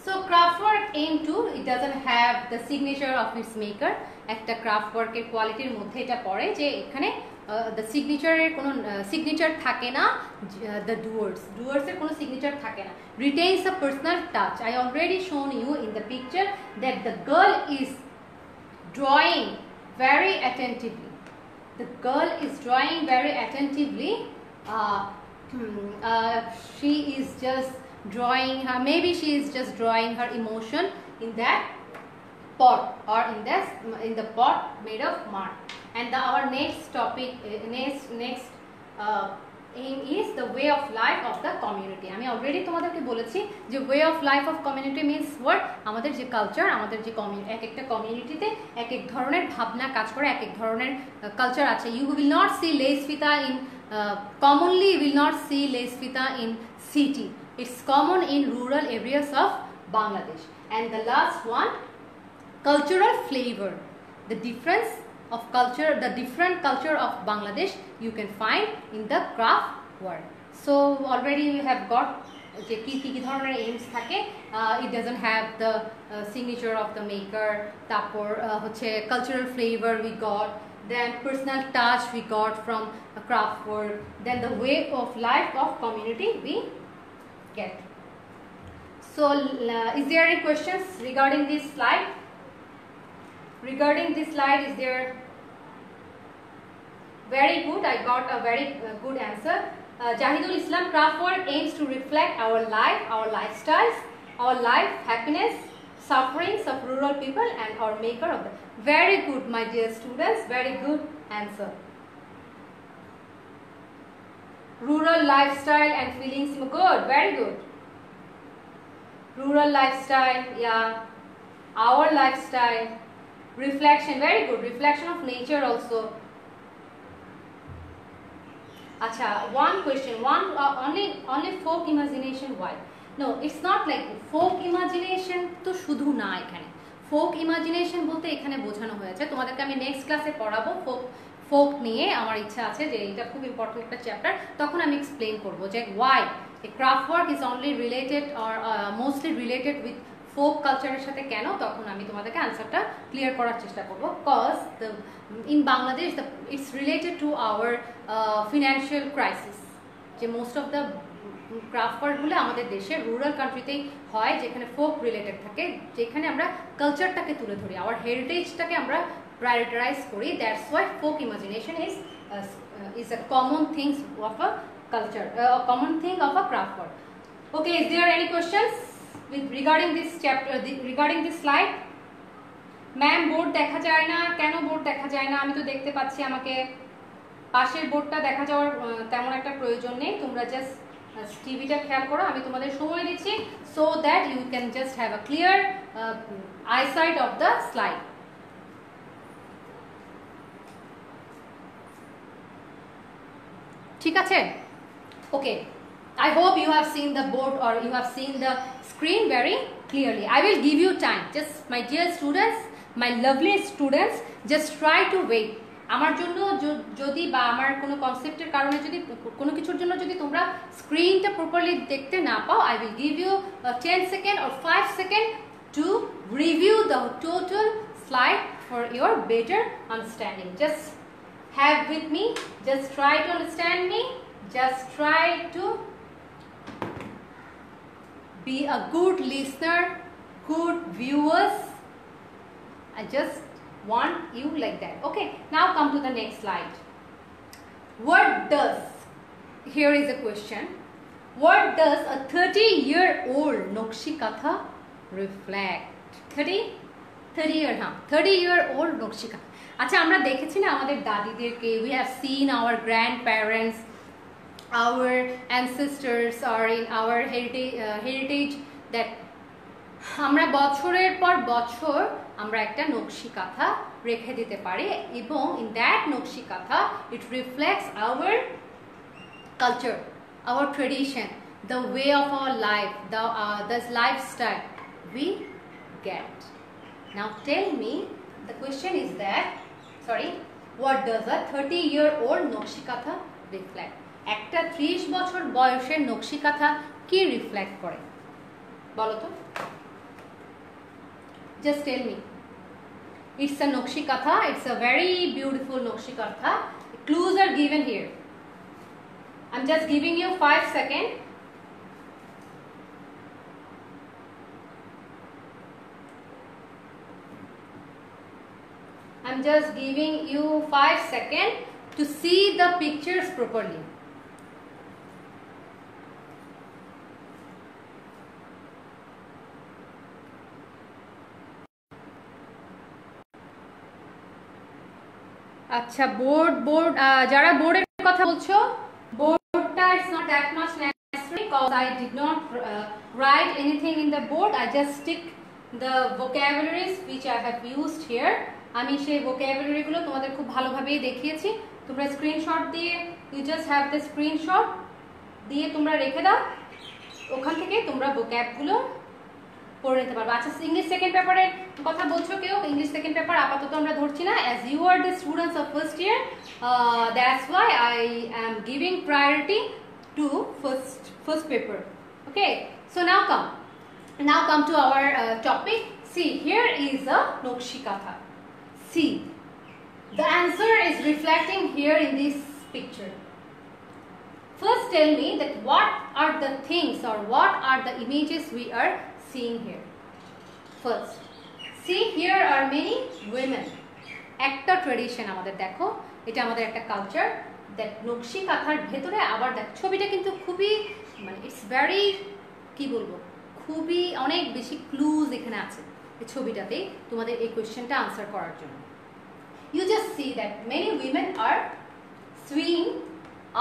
so craft work aim to, it doesn't have the signature of its maker. একটা ক্রাফট ওয়ার্কের কোয়ালিটির মধ্যে এটা পড়ে যে এখানে the signature কোনো signature থাকে না, the doers এর কোনো signature থাকে না. Retains a personal touch. I already shown you in the picture that the girl is drawing very attentively. The girl is drawing very attentively. She is just drawing her, maybe she is just drawing her emotion in that pot or in the pot made of mud. And our next topic, next aim is the way of life of the community. আমি already তোমাদেরকে বলেছি যে way of life of community means what? আমাদের যে culture, আমাদের যে এক একটা কমিউনিটিতে এক এক ধরনের ভাবনা কাজ করে, এক এক ধরনের কালচার আছে. You will not see lace fita in commonly you will not see lace fita in city. It's common in rural areas of Bangladesh. And the last one, cultural flavor. The difference of culture, the different culture of Bangladesh you can find in the craft work. So already you have got যে কি কি ধরনের AIIMS থাকে. It doesn't have the signature of the maker. তারপর হচ্ছে cultural flavor we got, then personal touch we got from a craft work, then the way of life of community we get. So is there any questions regarding this slide? Regarding this slide, is there? Very good, I got a very good answer. Jahidul Islam, craft work aims to reflect our life, our lifestyles, our life, happiness, sufferings of rural people and our maker of them. Very good, my dear students, very good answer. Rural lifestyle and feelings, good, very good. Rural lifestyle, yeah, our lifestyle, reflection, very good, reflection of nature also. Acha, one question, only folk imagination, why? No, it's not like folk imagination to শুধু না এখানে. folk imagination বলতে এখানে বোঝানো হয়েছে, তোমাদেরকে আমি next ক্লাসে পড়াবো folk নিয়ে, আমার ইচ্ছা আছে যে এটা খুব ইম্পর্টেন্ট একটা চ্যাপ্টার, তখন আমি এক্সপ্লেইন করব যে why a craft work is only related or mostly related with folk কালচারের সাথে কেন, তখন আমি তোমাদেরকে আনসারটা ক্লিয়ার করার চেষ্টা করব. Cause in Bangladesh it's related to our financial crisis. যে most of the ক্রাফট ওয়ার্কগুলো আমাদের দেশে রুরাল কান্ট্রিতেই হয়, যেখানে ফোক রিলেটেড থাকে, যেখানে আমরা কালচারটাকে তুলে ধরি, আওয়ার হেরিটেজটাকে আমরা প্রায়োরিটাইজ করি। That's why folk imagination is a common thing of a culture, a common thing of a craft work. Okay, is there any questions regarding this chapter, regarding this slide? Ma'am board দেখা যায় না কেন? Board দেখা যায় না, আমি তো দেখতে পাচ্ছি, আমাকে পাশের বোর্ডটা দেখা যাওয়ার তেমন একটা প্রয়োজন নেই। তোমরা জাস্ট টিভিটা খেয়াল করো, আমি তোমাদের সময় দিচ্ছি so that you can just have a clear eyesight of the slide. ঠিক আছে? ওকে, I hope you have seen the board or you have seen the screen very clearly. I will give you time. Just my dear students, my lovely students, just try to wait. আমার জন্য যদি বা আমার কোনো কনসেপ্টের কারণে যদি কোনো কিছুর জন্য যদি তোমরা স্ক্রিনটা প্রপারলি দেখতে না পাও, I will give you 10 seconds or 5 seconds to review the total slide for your better understanding. Just have with me, just try to understand me, just try to be a good listener, good viewers. I just want you like that. Okay, now come to the next slide. What does, here is a question, what does a 30-year-old Nokshi Katha reflect? 30-year-old Nokshi Katha. আচ্ছা, আমরা দেখেছি না আমাদের দাদিদেরকে, we have seen our grandparents, our ancestors or in our heritage that আমরা বছরের পর বছর আমরা একটা নকশি কাঁথা রেখে দিতে পারি, এবং in that নকশি কাঁথা it reflects our culture, our tradition, the way of our life, the lifestyle we get. Now tell me, the question is that, sorry, what does a 30-year-old নকশি কাঁথা reflect? একটা 30 বছর বয়সের নকশি কাঁথা কি রিফ্লেক্ট করে বলো তো? Just tell me. It's a Nokshi Katha. It's a very beautiful Nokshi Katha. Clues are given here. I'm just giving you 5 seconds. I'm just giving you 5 seconds to see the pictures properly. আচ্ছা, board যারা বোর্ডের কথা বলছো, বোর্ডটা is not that much necessary because I did not write anything in the board. I just stick the vocabularies which I have used here. আমি সেই vocabulary গুলো তোমাদের খুব ভালোভাবেই দেখিয়েছি। তোমরা স্ক্রিনশট দিয়ে, you just have the screenshot দিয়ে তোমরা রেখে দাও, ওখান থেকে তোমরা vocab গুলো পড়ে নিতে পারবো। আচ্ছা, ইংলিশ সেকেন্ড পেপারের কথা বলছো কেউ? ইংলিশ সেকেন্ড পেপার আপাতত আমরা ধরছি না, as you are the students of first year, that's why I am giving priority to first paper. Okay, so now come to our topic. See, here is a Nokshi Katha. See, the answer is reflecting here in this picture. First tell me that what are the things or what are the images we are seeing here. First, see, here are many women. একটা tradition আমাদের, দেখো এটা আমাদের একটা culture, that নকশি কাঁথার ভেতরে আবার দেখো ছবিটা কিন্তু খুবই মানে ইটস ভেরি, কি বলবো, খুবই অনেক বেশি ক্লুজ এখানে আছে এই ছবিটাতে তোমাদের এই কোয়েশ্চেনটা আনসার করার জন্য। You just see that many women are sewing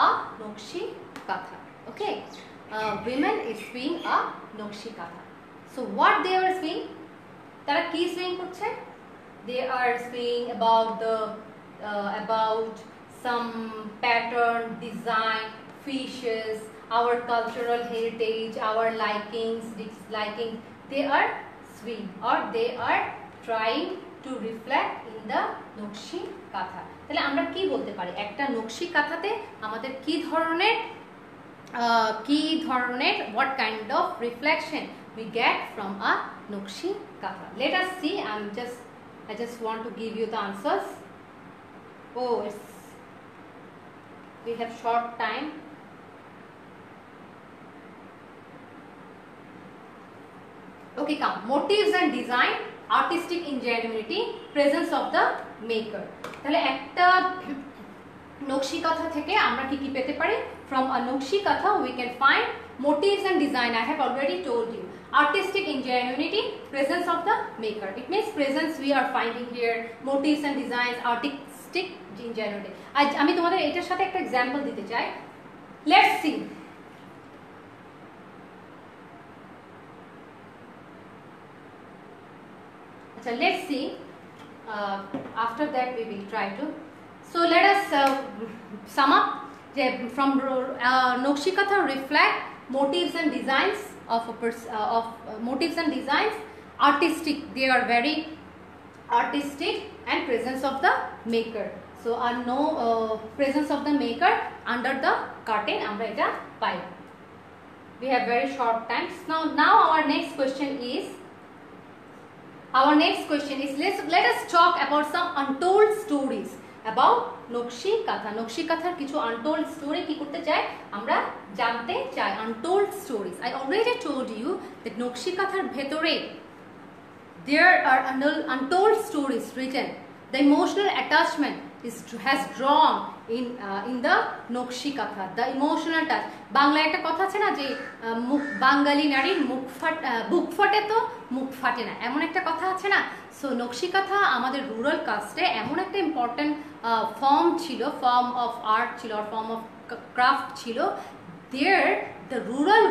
a নকশি কাঁথা. Okay, women is sewing a নকশি কাঁথা. So what they are sewing? তারা কি sewing করছে? They are sewing about some pattern, design, fishes, our cultural heritage, our likings, disliking. They are sewing or they are trying to reflect in the নকশি কাঁথা. তাহলে আমরা কি বলতে পারি, একটা নকশি কাঁথাতে আমাদের কি ধরনের what kind of reflection we get from a নকশি কাঁথা? Let us see. I just want to give you the answers. Oh, we have short time. Okay, come. Motives and design, artistic ingenuity, presence of the maker. তাহলে একটা নকশি কাঁথা থেকে আমরা কি কি পেতে পারি? From a নকশি কাঁথা we can find motives and design. I have already told you. Artistic ingenuity, presence of the maker. It means presence we are finding here. Motives and designs, artistic ingenuity. আমি তোমাদের এটার সাথে একটা example দিতে চাই. Let's see. So let's see. After that we will try to. So let us sum up. From Nokshi Katha reflect motives and designs of motives and designs. Artistic. They are very artistic and presence of the maker. So no presence of the maker under the curtain. Amra eta pai. We have very short time. Now our next question is. Let us talk about some untold stories about নকশি কাঁথা. নকশি কাঁথার কিছু untold story কি করতে চাই? আমরা জানতে চাই untold stories. I already told you that নকশি কাঁথার ভেতরে there are untold stories written. The emotional attachment has drawn in the নকশি কাঁথা. The emotional touch. বাংলায় একটা কথা আছে না যে বাঙালি নারীর বুক ফাটে তো মুখ ফাটে না, এমন একটা কথা আছে না? সো নকশি কাঁথা আমাদের রুরাল কাস্টে এমন একটা ইম্পর্টেন্ট ফর্ম ছিল, ফর্ম অফ আর্ট ছিল, ফর্ম অফ ক্রাফট ছিল। দেয়ার দ্য রুরাল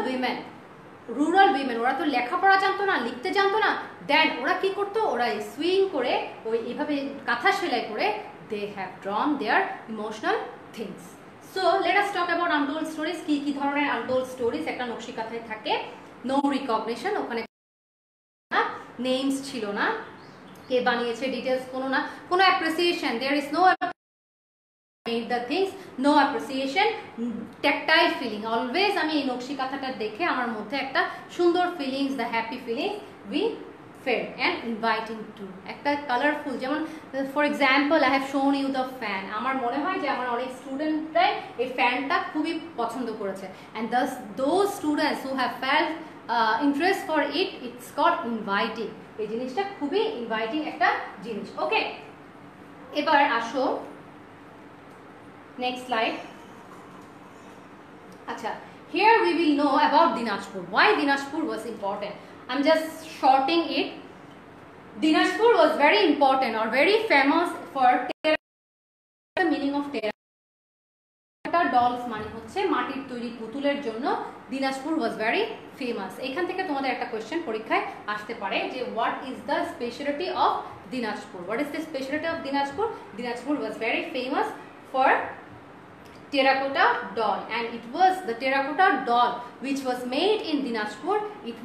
উইমেন ওরা তো লেখাপড়া জানতো না, লিখতে জানতো না, দেন ওরা কি করতো, ওরা সুইং করে ওই এভাবে কাঁথা সেলাই করে they have drawn their emotional things. So let us talk about untold stories. কি কি ধরনের আনটোল্ড স্টোরিজ একটা নকশি কাঁথায় থাকে? নো রিকগনিশন, ওখানে নেমস ছিল না, কে বানিয়েছে ডিটেলস কোনো appreciation, there is no made the things, no appreciation, tactile feeling. Always আমি এই নকশি কাঁথাটা দেখে আমার মধ্যে একটা সুন্দর feelings, the happy feelings we felt and inviting to একটা কালারফুল, যেমন for example I have shown you the fan. আমার মনে হয় যে আমার অনেক স্টুডেন্টরাই এই ফ্যানটা খুবই পছন্দ করেছে, and those students who have felt interest for it, it's called inviting. এই জিনিসটা খুবই ইনভাইটিং একটা জিনিস। ওকে, এবার আসো next slide. Acha, here we will know about Dinajpur. Why Dinajpur was important? I'm just shorting it. Dinajpur was very important or very famous for the meaning of terracotta dolls মানে হচ্ছে মাটির তৈরি পুতুলের জন্য দিনাজপুর was very famous. এখান থেকে তোমাদের একটা কোশ্চেন পরীক্ষায় আসতে পারে যে what is the specialty of Dinajpur? What is the specialty of Dinajpur? Dinajpur was very famous for terracotta doll, and it was the terracotta doll which was made in Dinajpur. It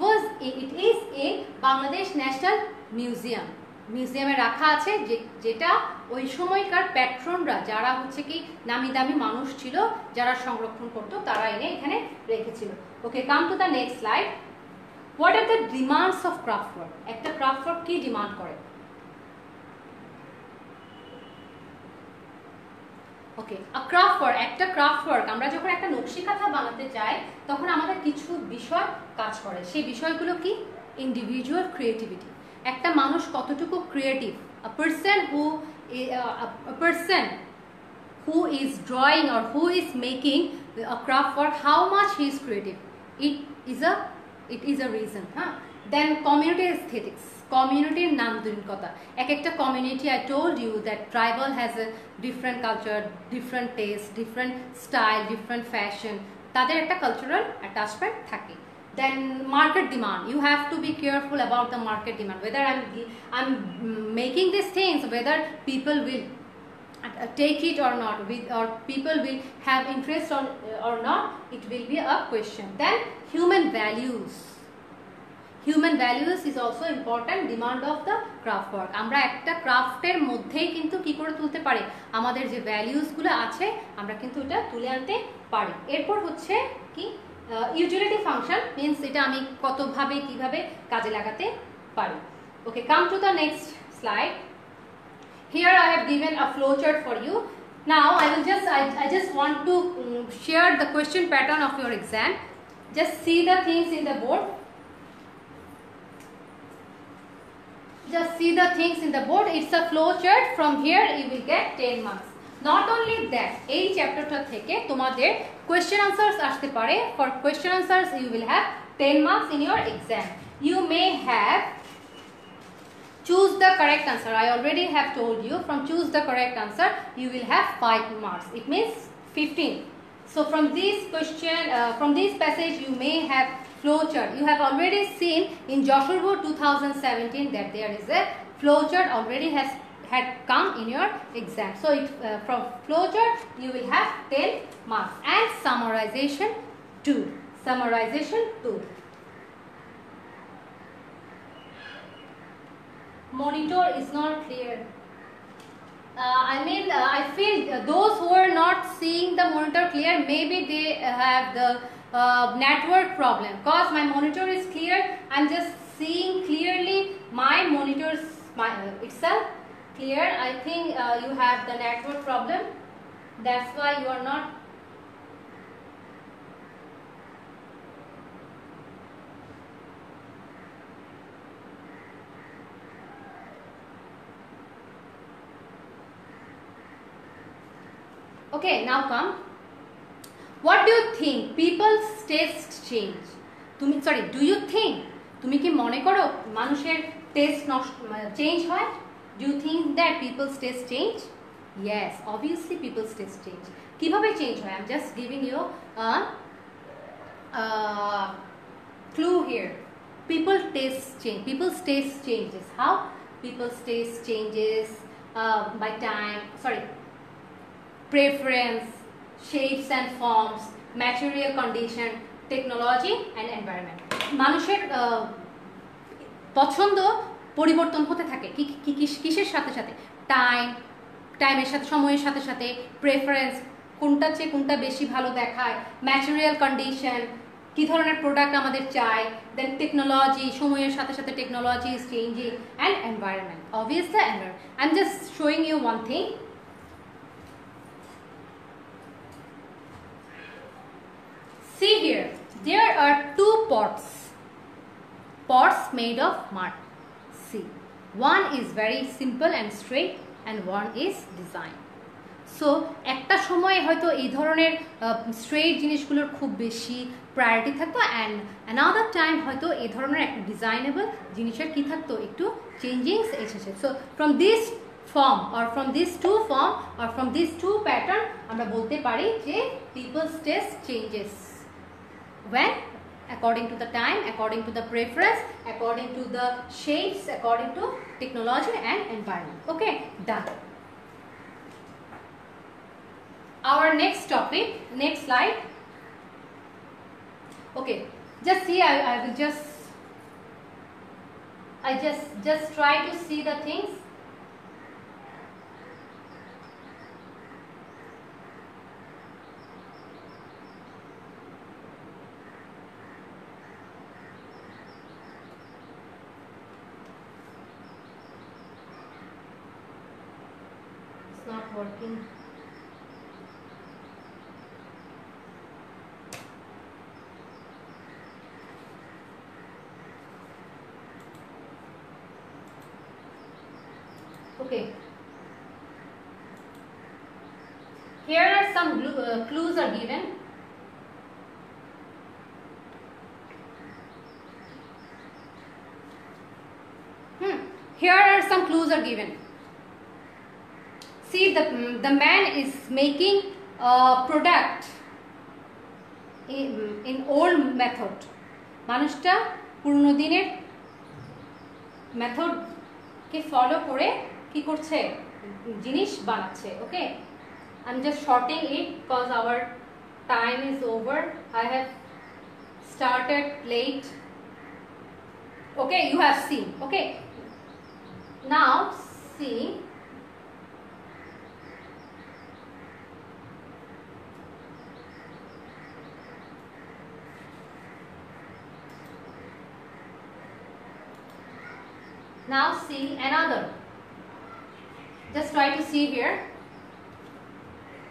is in Bangladesh National Museum. মিউজিয়ামে রাখা আছে, যেটা ওই সময়কার প্যাট্রনরা যারা হচ্ছে কি নামি দামি মানুষ ছিল, যারা সংরক্ষণ করতো, তারা এনে এখানে রেখেছিল। Okay, come to the next slide. What are the demands of craft work? একটা ক্রাফট ওয়ার্ক কি ডিমান্ড করে? ওকে, একটা ক্রাফট ওয়ার্ক, আমরা যখন একটা নকশি কাঁথা বানাতে চাই তখন আমাদের কিছু বিষয় কাজ করে। সেই বিষয়গুলো কি? Individual creativity. একটা মানুষ কতটুকু creative, a person who is drawing or who is making a craft work, how much he is creative, it is a reason. Then community aesthetics, কমিউনিটির নান্দনিকতা। একটা community, I told you that tribal has a different culture, different taste, different style, different fashion, তাদের একটা cultural attachment থাকে। Then market demand, you have to be careful about the market demand, whether I'm making these things, whether people will take it or not, or people will have interest or not, it will be a question. Then human values is also important demand of the craft work. আমরা একটা ক্রাফটের মধ্যেই কিন্তু কি করে তুলতে পারি, আমাদের যে ভ্যালিউসগুলো আছে আমরা কিন্তু এটা তুলে আনতে পারি। এরপর হচ্ছে কি ইউটিলিটি ফাংশন, মিন্স এটা আমি কতভাবে কিভাবে কাজে লাগাতে পারি। Okay, come to the next slide. Here I have given a flow chart for you. Now I just want to share the question pattern of your exam. Just see the things in the board. Just see the things in the board. It's a flow chart. From here you will get 10 marks. Not only that, এই চ্যাপ্টারটা থেকে তোমাদের question answers আসতে পারে. For question answers you will have 10 marks in your exam. You may have choose the correct answer. I already have told you, from choose the correct answer you will have 5 marks. It means 15. So from this question, from this passage you may have flow chart. You have already seen in Joshua 2017 that there is a flow chart already had come in your exam. So from flow chart you will have 10 marks. And summarization 2. Summarization 2. Monitor is not clear. I feel those who are not seeing the monitor clear, maybe they have the network problem. Cause my monitor is clear, I'm just seeing clearly my monitors itself clear. I think you have the network problem. That's why you are not. Okay, now come. What do you think? People's taste change. Do you think? তুমি কি মনে করো মানুষের test change হয়? Do you think that people's taste change? Yes, obviously people's taste change. কিভাবে change হয়? I'm just giving you a clue here. People's taste changes. How? People's taste changes by time. Preference, shapes and forms, material condition, technology and environment. মানুষের পছন্দ পরিবর্তন হতে থাকে কিসের সাথে সাথে? টাইমের সাথে, সময়ের সাথে সাথে, প্রেফারেন্স, কোনটা চেয়ে কোনটা বেশি ভালো দেখায়, ম্যাটেরিয়াল কন্ডিশন, কি ধরনের প্রোডাক্ট আমাদের চাই, দেন টেকনোলজি, সময়ের সাথে সাথে technology is changing, and environment. Obviously environment. I am just showing you one thing. See here, there are 2 pots made of mud. See, one is very simple and straight and one is designed. So একটা সময় হয়তো এই ধরনের straight জিনিসগুলোর খুব বেশি priority থাকতো, and another time হয়তো এই ধরনের একটা ডিজাইনেবল জিনিসের কি থাকতো, একটু চেঞ্জিংস এসেছে. So from this form or from these 2 form or from these 2 pattern আমরা বলতে পারি যে people's taste changes when according to the time, according to the preference, according to the shapes, according to technology and environment. Okay, done. Our next topic, next slide. Okay, just see, I will just try to see the things. Not working. Okay. Here are some clues are given. Here are some clues are given. See, the man is making a product in old method. মানুষটা পুরনো দিনের method কে follow করে কি করছে, জিনিস বানাচ্ছে. ওকে, I'm just shorting it because our time is over. I have started late. Okay, you have seen. Okay, now see. Now see another. Just try to see here.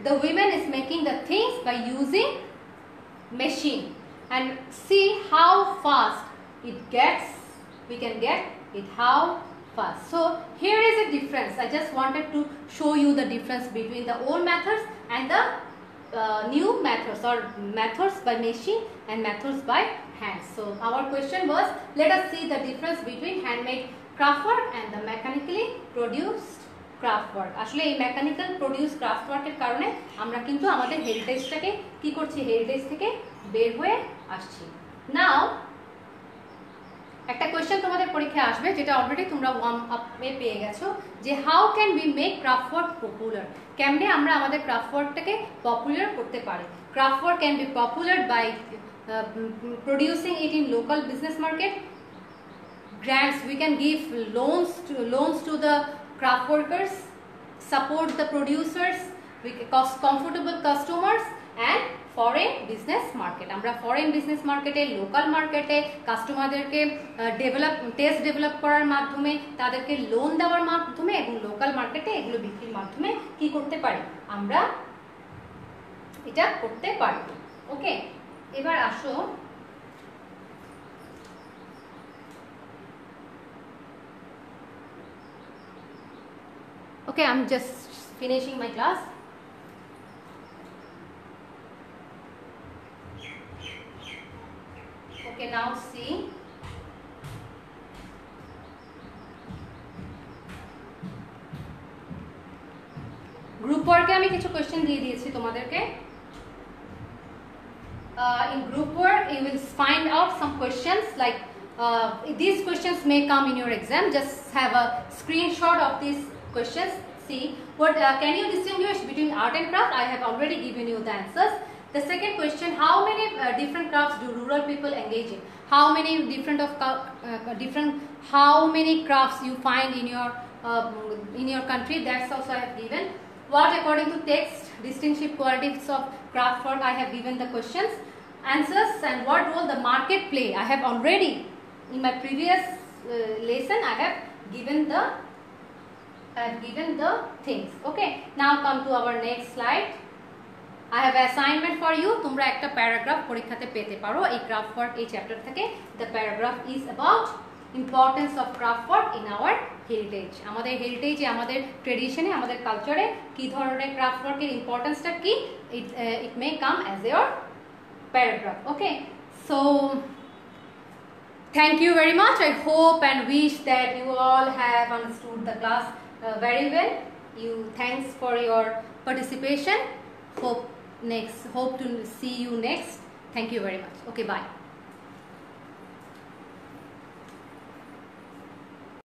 The woman is making the things by using machine, and see how fast it gets. We can get it how fast. So here is a difference. I just wanted to show you the difference between the old methods and the new methods, or methods by machine and methods by hand. So our question was, let us see the difference between handmade craft work and the mechanically produced craft work. আসলে এই mechanical produce craft ওয়ার্কের কারণে আমরা কিন্তু আমাদের হেরিটেজটাকে কি করছি, heritage থেকে বের হয়ে আসছি। নাও একটা কোয়েশ্চেন তোমাদের পরীক্ষায় আসবে, যেটা অলরেডি তোমরা ওয়ার্ম আপে পেয়ে গেছো, যে how can we make craft work popular. কেমনে আমরা আমাদের ক্রাফট ওয়ার্কটাকে পপুলার করতে পারি। Craft work can be popular by producing it in local business market. Grants, we can give loans to the craft workers, support the producers, cost comfortable customers, and foreign business market. আমরা foreign business marketে, local marketে কাস্টমারদেরকে taste develop করার মাধ্যমে, তাদেরকে loan দেওয়ার মাধ্যমে এবং লোকাল মার্কেটে এগুলো বিক্রির মাধ্যমে কি করতে পারি, আমরা এটা করতে পারি। ওকে, এবার আসো okay, I'm just finishing my class. Okay, now see, group ওয়ার্কে আমি কিছু কোশ্চেন দিয়ে দিয়েছি তোমাদেরকে। In group work you will find out some questions like these questions may come in your exam. Just have a screenshot of these questions. See what can you distinguish between art and craft? I have already given you the answers. The second question, how many different crafts do rural people engage in? How many how many crafts you find in your country? That's also I have given. What according to text distinctive qualities of craft work? I have given the questions answers. And what role the market play? I have already in my previous lesson I have given the things. Okay, now come to our next slide. I have assignment for you. তোমরা একটা paragraph পরীক্ষাতে পেতে পারো এই craft work এই chapter থেকে। The paragraph is about importance of craft work in our heritage. আমাদের হেরিটেজে, আমাদের ট্রেডিশনে, আমাদের কালচারে কি ধরনের ক্রাফট ওয়ার্কের ইম্পর্টেন্সটা কি, it may come as your paragraph. Okay, so thank you very much. I hope and wish that you all have understood the class very well. Thanks for your participation. Hope to see you next. Thank you very much. Okay, bye.